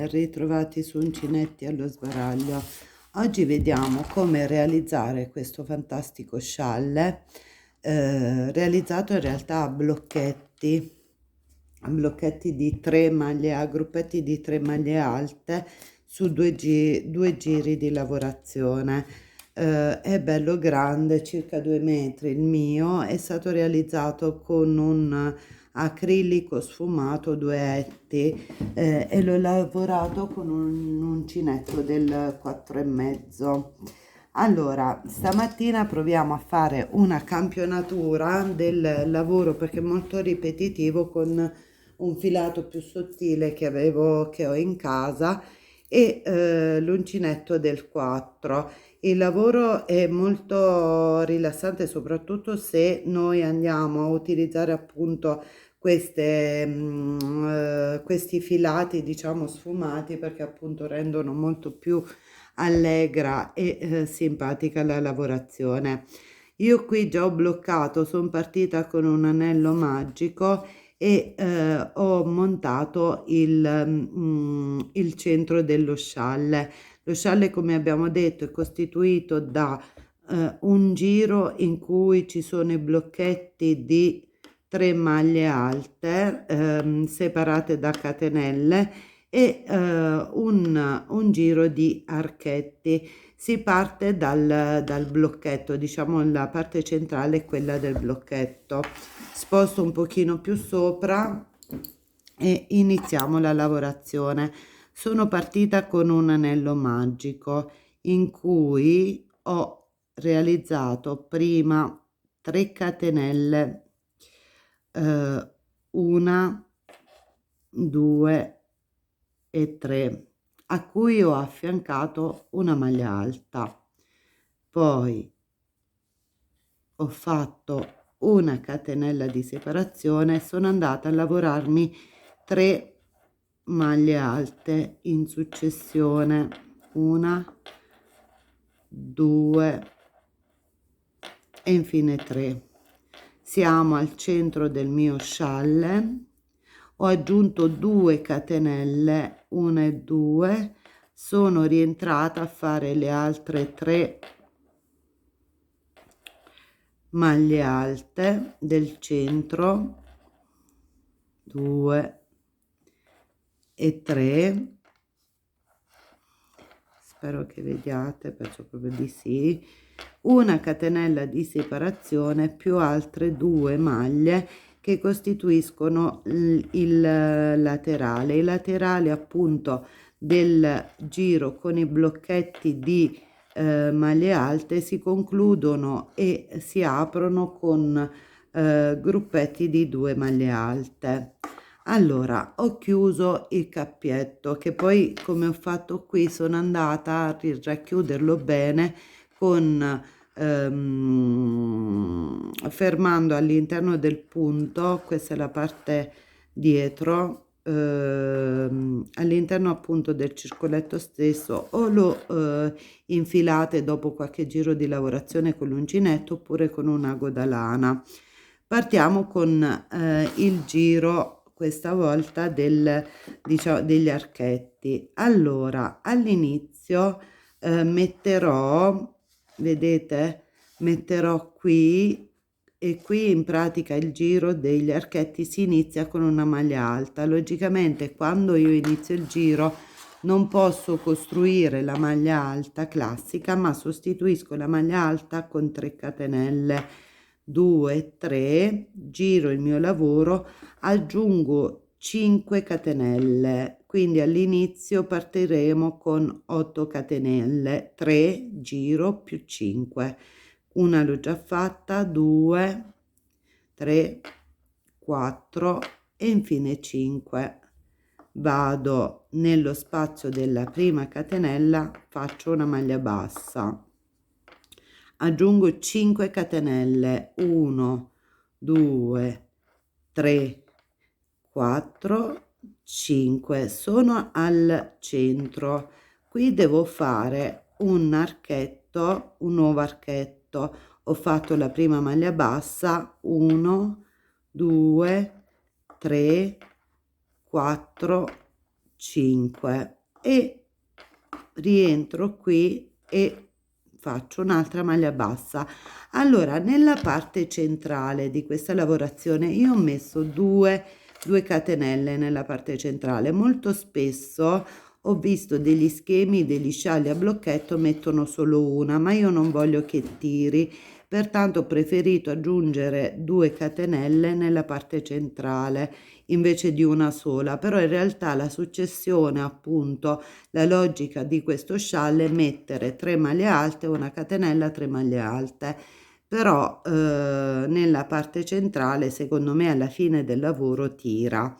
ben ritrovati su Uncinetti allo sbaraglio. Oggi vediamo come realizzare questo fantastico scialle realizzato in realtà a blocchetti di 3 maglie, a gruppetti di 3 maglie alte su due giri di lavorazione. È bello grande, circa 2 metri il mio, è stato realizzato con un acrilico sfumato 2 etti e l'ho lavorato con un uncinetto del 4,5. Allora, stamattina proviamo a fare una campionatura del lavoro perché è molto ripetitivo con un filato più sottile che ho in casa e l'uncinetto del 4. Il lavoro è molto rilassante, soprattutto se noi andiamo a utilizzare appunto questi filati, diciamo, sfumati, perché appunto rendono molto più allegra e simpatica la lavorazione. Io qui già ho bloccato, sono partita con un anello magico e ho montato il centro dello scialle. Lo scialle, come abbiamo detto, è costituito da un giro in cui ci sono i blocchetti di 3 maglie alte separate da catenelle e un giro di archetti. Si parte dal blocchetto, diciamo la parte centrale è quella del blocchetto. Sposto un pochino più sopra e iniziamo la lavorazione. Sono partita con un anello magico in cui ho realizzato prima 3 catenelle, 1, 2 e 3, a cui ho affiancato una maglia alta. Poi ho fatto una catenella di separazione e sono andata a lavorarmi 3 maglie alte in successione, 1, 2 e infine 3. Siamo al centro del mio scialle, ho aggiunto 2 catenelle, 1 e 2, sono rientrata a fare le altre 3 maglie alte del centro, 2 e 3, spero che vediate, penso proprio di sì, una catenella di separazione più altre 2 maglie che costituiscono il laterale. I laterali appunto del giro con i blocchetti di maglie alte si concludono e si aprono con gruppetti di 2 maglie alte. Allora, ho chiuso il cappietto che poi, come ho fatto qui, sono andata a racchiuderlo bene con fermando all'interno del punto, questa è la parte dietro, all'interno appunto del circoletto stesso, o lo infilate dopo qualche giro di lavorazione con l'uncinetto oppure con un ago da lana. Partiamo con il giro questa volta diciamo, degli archetti. Allora, all'inizio metterò, vedete, metterò qui e qui in pratica il giro degli archetti si inizia con una maglia alta. Logicamente quando io inizio il giro non posso costruire la maglia alta classica, ma sostituisco la maglia alta con 3 catenelle, 2, 3, giro il mio lavoro, aggiungo 5 catenelle, quindi all'inizio partiremo con 8 catenelle, 3, giro più 5, una l'ho già fatta, 2, 3, 4 e infine 5. Vado nello spazio della prima catenella, faccio una maglia bassa, aggiungo 5 catenelle, 1, 2, 3, 4, 5, sono al centro. Qui devo fare un archetto, un nuovo archetto. Ho fatto la prima maglia bassa, 1, 2, 3, 4, 5. e rientro qui e faccio un'altra maglia bassa. Allora, nella parte centrale di questa lavorazione io ho messo due catenelle nella parte centrale. Molto spesso ho visto degli schemi degli scialli a blocchetto mettono solo una, ma io non voglio che tiri, pertanto ho preferito aggiungere 2 catenelle nella parte centrale invece di una sola. Però in realtà la successione, appunto, la logica di questo scialle è mettere 3 maglie alte, una catenella, 3 maglie alte. Però nella parte centrale secondo me alla fine del lavoro tira.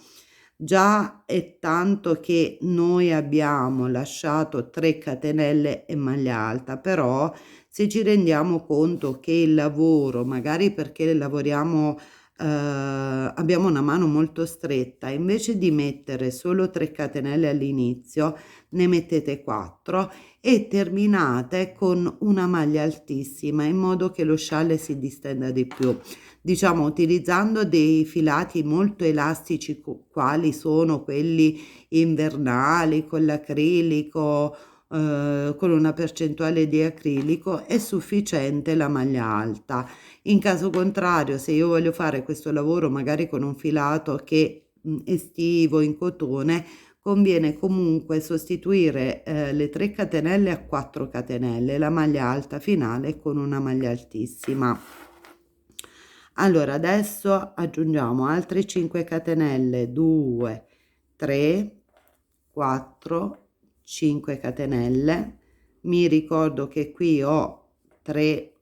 Già è tanto che noi abbiamo lasciato 3 catenelle e maglia alta, però se ci rendiamo conto che il lavoro, magari perché lavoriamo, abbiamo una mano molto stretta, invece di mettere solo 3 catenelle all'inizio, ne mettete 4 e terminate con una maglia altissima in modo che lo scialle si distenda di più. Diciamo utilizzando dei filati molto elastici quali sono quelli invernali con l'acrilico, con una percentuale di acrilico è sufficiente la maglia alta. In caso contrario, se io voglio fare questo lavoro magari con un filato che estivo in cotone, conviene comunque sostituire le 3 catenelle a 4 catenelle, la maglia alta finale con una maglia altissima. Allora adesso aggiungiamo altre 5 catenelle, 2 3 4 5 catenelle. Mi ricordo che qui ho 3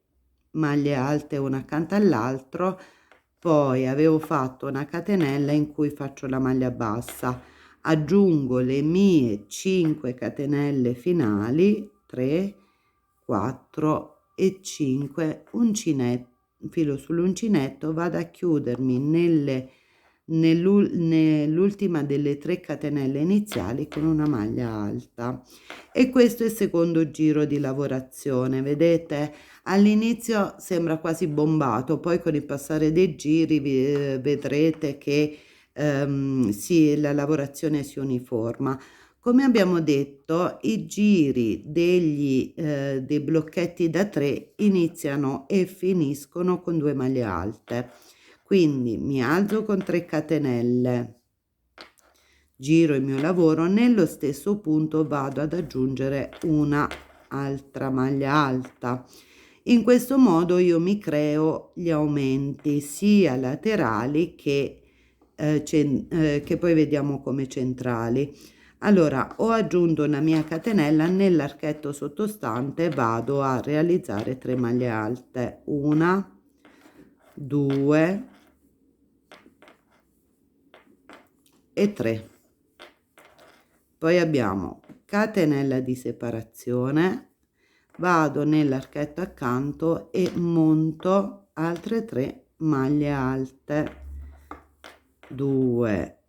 maglie alte una accanto all'altro, poi avevo fatto una catenella in cui faccio la maglia bassa, aggiungo le mie 5 catenelle finali, 3 4 e 5 uncinetto, filo sull'uncinetto, vado a chiudermi nell'ultima delle 3 catenelle iniziali con una maglia alta. E questo è il secondo giro di lavorazione. Vedete, all'inizio sembra quasi bombato, poi con il passare dei giri vedrete che la lavorazione si uniforma. Come abbiamo detto, i giri dei blocchetti da 3 iniziano e finiscono con 2 maglie alte. Quindi mi alzo con 3 catenelle, giro il mio lavoro, nello stesso punto vado ad aggiungere una altra maglia alta. In questo modo io mi creo gli aumenti sia laterali che poi vediamo come centrali. Allora ho aggiunto una mia catenella, nell'archetto sottostante vado a realizzare 3 maglie alte, 1 2 e 3. Poi abbiamo catenella di separazione, vado nell'archetto accanto e monto altre 3 maglie alte, 2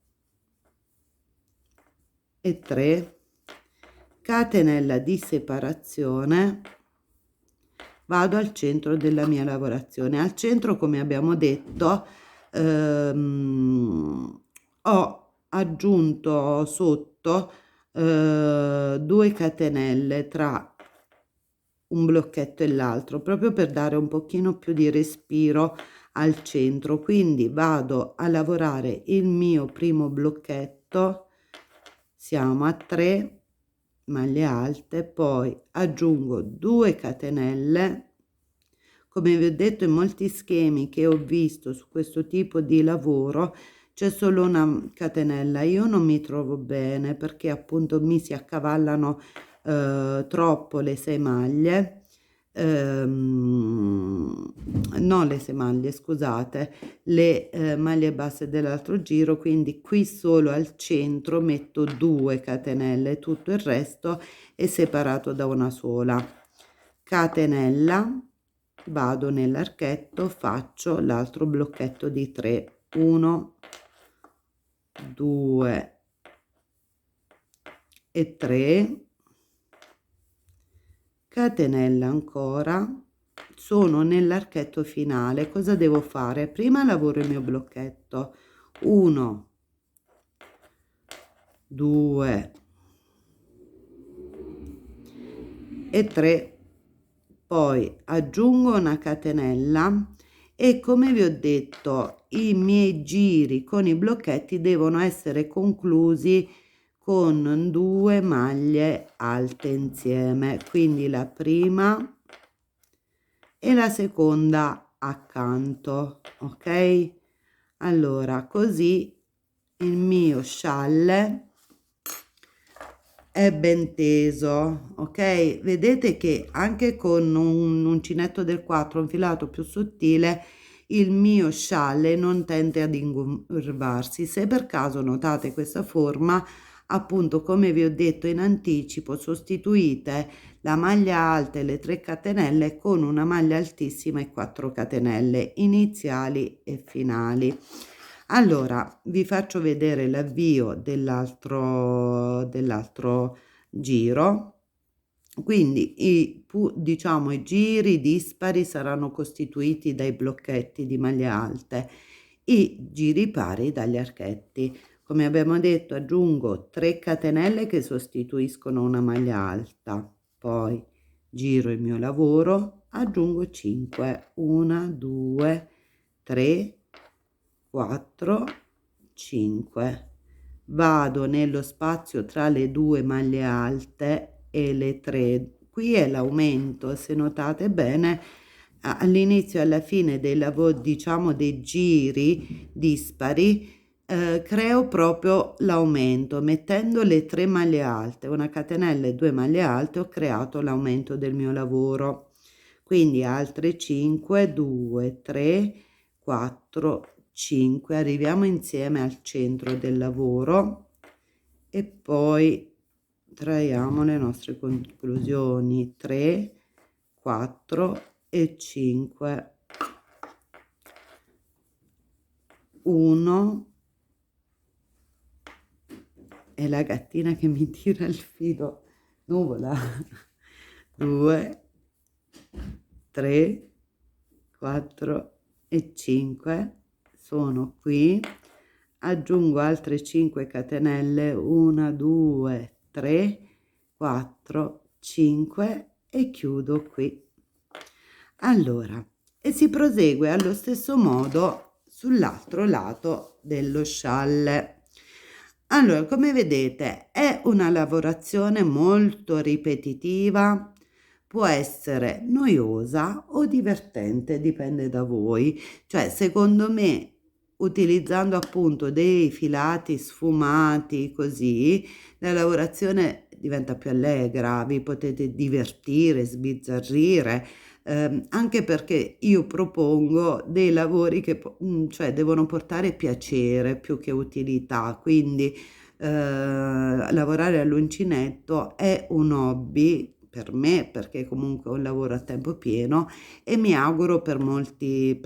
e 3, catenella di separazione, vado al centro della mia lavorazione. Al centro, come abbiamo detto, ho aggiunto sotto 2 catenelle tra un blocchetto e l'altro, proprio per dare un pochino più di respiro al centro. Quindi vado a lavorare il mio primo blocchetto, siamo a 3 maglie alte, poi aggiungo 2 catenelle. Come vi ho detto, in molti schemi che ho visto su questo tipo di lavoro c'è solo una catenella. Io non mi trovo bene perché appunto mi si accavallano troppo le 6 maglie, non le 6 maglie, scusate, le maglie basse dell'altro giro, quindi qui solo al centro metto 2 catenelle, tutto il resto è separato da una sola catenella, vado nell'archetto, faccio l'altro blocchetto di 3, 1 2 e 3, catenella ancora, sono nell'archetto finale. Cosa devo fare? Prima lavoro il mio blocchetto, 1 2 e 3, poi aggiungo una catenella e come vi ho detto i miei giri con i blocchetti devono essere conclusi con 2 maglie alte insieme, quindi la prima e la seconda accanto, ok? Allora così il mio scialle è ben teso, ok? Vedete che anche con un uncinetto del 4 infilato più sottile il mio scialle non tende ad ingurvarsi. Se per caso notate questa forma, appunto come vi ho detto in anticipo, sostituite la maglia alta e le 3 catenelle con una maglia altissima e 4 catenelle iniziali e finali. Allora vi faccio vedere l'avvio dell'altro giro. Quindi diciamo i giri dispari saranno costituiti dai blocchetti di maglie alte, i giri pari dagli archetti. Come abbiamo detto, aggiungo 3 catenelle che sostituiscono una maglia alta, poi giro il mio lavoro, aggiungo 5, 1 2 3 4 5, vado nello spazio tra le 2 maglie alte e le 3, qui è l'aumento, se notate bene all'inizio e alla fine dei lavori, diciamo dei giri dispari, creo proprio l'aumento mettendo le 3 maglie alte, una catenella e 2 maglie alte, ho creato l'aumento del mio lavoro, quindi altre 5 2 3 4 5, arriviamo insieme al centro del lavoro e poi traiamo le nostre conclusioni 3 4 e 5, 1 è la gattina che mi tira il filo, nuvola, 2 3 4 e 5, sono qui, aggiungo altre 5 catenelle, 1 2 3 4 5 e chiudo qui. Allora, e si prosegue allo stesso modo sull'altro lato dello scialle. Allora, come vedete è una lavorazione molto ripetitiva, può essere noiosa o divertente, dipende da voi. Cioè, secondo me, utilizzando appunto dei filati sfumati così, la lavorazione diventa più allegra, vi potete divertire, sbizzarrire, anche perché io propongo dei lavori che cioè devono portare piacere più che utilità, quindi lavorare all'uncinetto è un hobby per me, perché comunque è un lavoro a tempo pieno e mi auguro per molti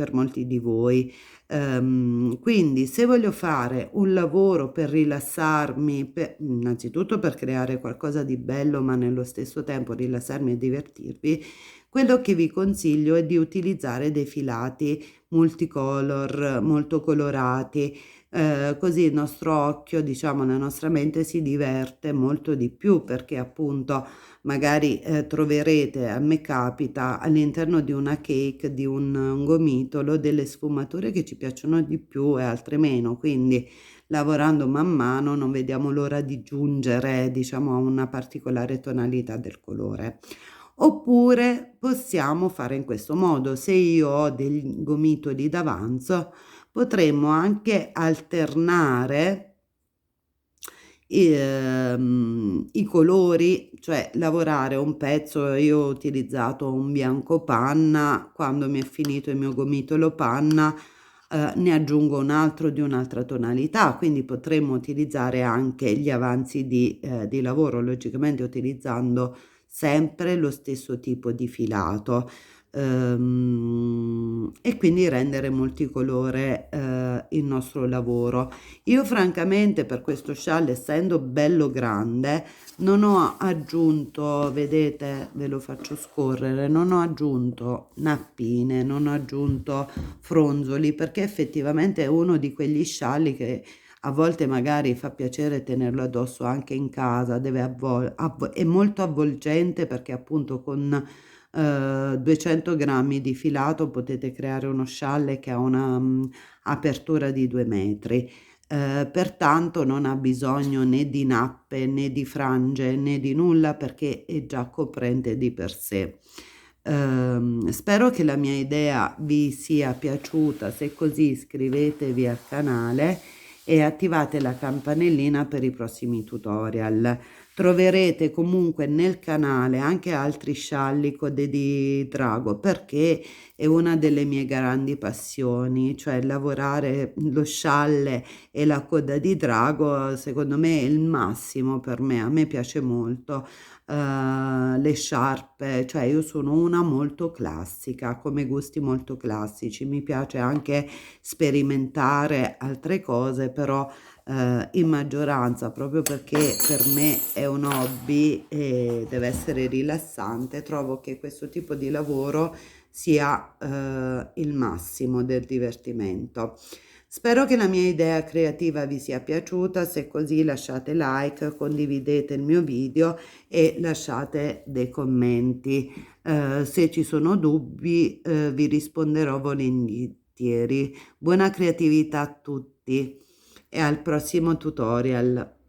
di voi. Quindi se voglio fare un lavoro per rilassarmi, innanzitutto per creare qualcosa di bello, ma nello stesso tempo rilassarmi e divertirvi, quello che vi consiglio è di utilizzare dei filati multicolor, molto colorati, così il nostro occhio, diciamo la nostra mente si diverte molto di più, perché appunto magari troverete, a me capita, all'interno di una cake, di un gomitolo, delle sfumature che ci piacciono di più e altre meno, quindi lavorando man mano non vediamo l'ora di giungere, diciamo, a una particolare tonalità del colore. Oppure possiamo fare in questo modo: se io ho dei gomitoli d'avanzo, potremmo anche alternare i colori, cioè lavorare un pezzo, io ho utilizzato un bianco panna, quando mi è finito il mio gomitolo panna, ne aggiungo un altro di un'altra tonalità, quindi potremmo utilizzare anche gli avanzi di lavoro, logicamente utilizzando sempre lo stesso tipo di filato, e quindi rendere multicolore il nostro lavoro. Io francamente per questo scialle, essendo bello grande, non ho aggiunto, vedete, ve lo faccio scorrere, non ho aggiunto nappine, non ho aggiunto fronzoli, perché effettivamente è uno di quegli scialli che a volte magari fa piacere tenerlo addosso anche in casa, è molto avvolgente perché appunto con 200 grammi di filato potete creare uno scialle che ha una apertura di 2 metri. Pertanto non ha bisogno né di nappe, né di frange, né di nulla perché è già coprente di per sé. Spero che la mia idea vi sia piaciuta, se così iscrivetevi al canale e attivate la campanellina per i prossimi tutorial. Troverete comunque nel canale anche altri scialli code di drago perché è una delle mie grandi passioni, cioè lavorare lo scialle e la coda di drago secondo me è il massimo per me, a me piace molto. Le sciarpe, cioè io sono una molto classica, come gusti molto classici, mi piace anche sperimentare altre cose, però in maggioranza, proprio perché per me è un hobby e deve essere rilassante, trovo che questo tipo di lavoro sia il massimo del divertimento. Spero che la mia idea creativa vi sia piaciuta, se è così lasciate like, condividete il mio video e lasciate dei commenti. Se ci sono dubbi, vi risponderò volentieri. Buona creatività a tutti e al prossimo tutorial.